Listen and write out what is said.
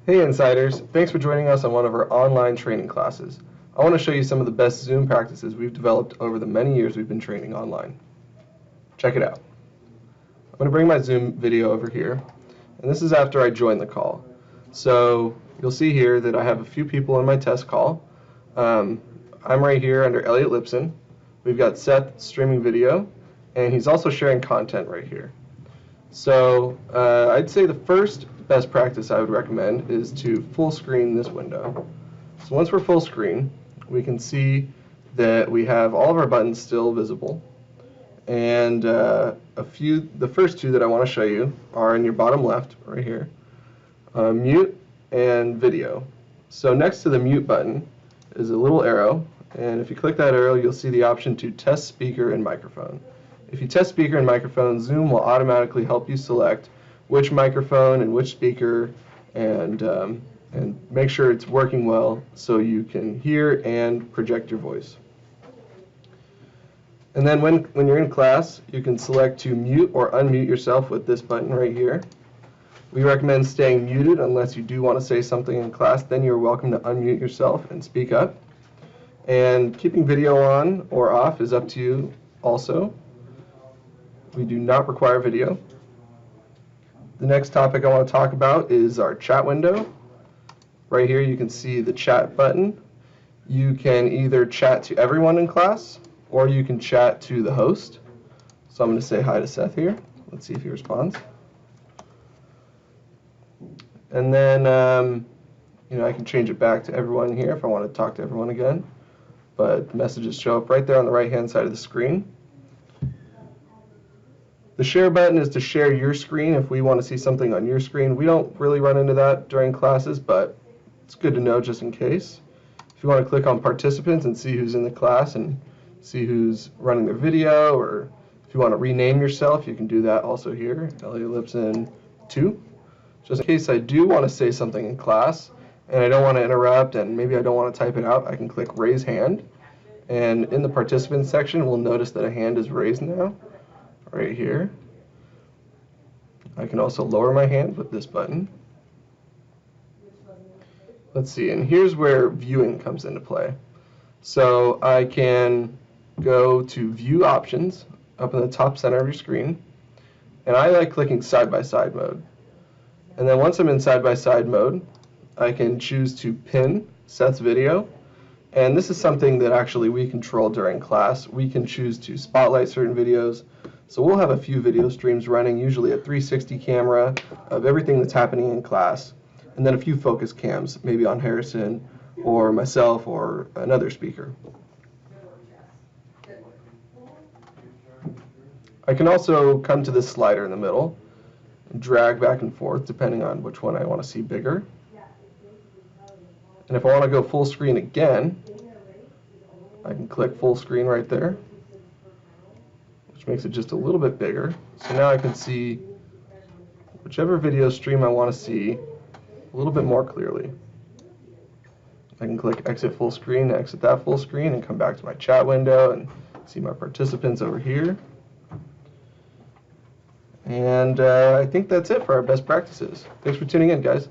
Hey Insiders, thanks for joining us on one of our online training classes. I want to show you some of the best Zoom practices we've developed over the many years we've been training online. Check it out. I'm going to bring my Zoom video over here, and this is after I join the call. So you'll see here that I have a few people on my test call. I'm right here under Elliot Lipson. We've got Seth streaming video, and he's also sharing content right here. So I'd say the first best practice I would recommend is to full screen this window. So once we're full screen, we can see that we have all of our buttons still visible. And the first two that I want to show you are in your bottom left, right here, mute and video. So next to the mute button is a little arrow, and if you click that arrow, you'll see the option to test speaker and microphone. If you test speaker and microphone, Zoom will automatically help you select which microphone and which speaker and make sure it's working well so you can hear and project your voice. And then when you're in class, you can select to mute or unmute yourself with this button right here. We recommend staying muted unless you do want to say something in class. Then you're welcome to unmute yourself and speak up. And keeping video on or off is up to you also. We do not require video. The next topic I want to talk about is our chat window. Right here you can see the chat button. You can either chat to everyone in class or you can chat to the host. So I'm going to say hi to Seth here. Let's see if he responds. And then I can change it back to everyone here if I want to talk to everyone again. But the messages show up right there on the right-hand side of the screen. The share button is to share your screen if we want to see something on your screen. We don't really run into that during classes, but it's good to know just in case. If you want to click on participants and see who's in the class and see who's running their video, or if you want to rename yourself, you can do that also here, Elliot Lipson 2. Just in case I do want to say something in class and I don't want to interrupt and maybe I don't want to type it out, I can click raise hand. And in the participants section, we'll notice that a hand is raised now. Right here. I can also lower my hand with this button. Let's see, and here's where viewing comes into play. So I can go to view options up in the top center of your screen, and I like clicking side-by-side mode. And then once I'm in side-by-side mode, I can choose to pin Seth's video. And this is something that actually we control during class. We can choose to spotlight certain videos. So we'll have a few video streams running, usually a 360 camera of everything that's happening in class, and then a few focus cams, maybe on Harrison or myself or another speaker. I can also come to this slider in the middle and drag back and forth depending on which one I want to see bigger. And if I want to go full screen again, I can click full screen right there, which makes it just a little bit bigger. So now I can see whichever video stream I want to see a little bit more clearly. I can click exit full screen, exit that full screen, and come back to my chat window and see my participants over here. And I think that's it for our best practices. Thanks for tuning in, guys.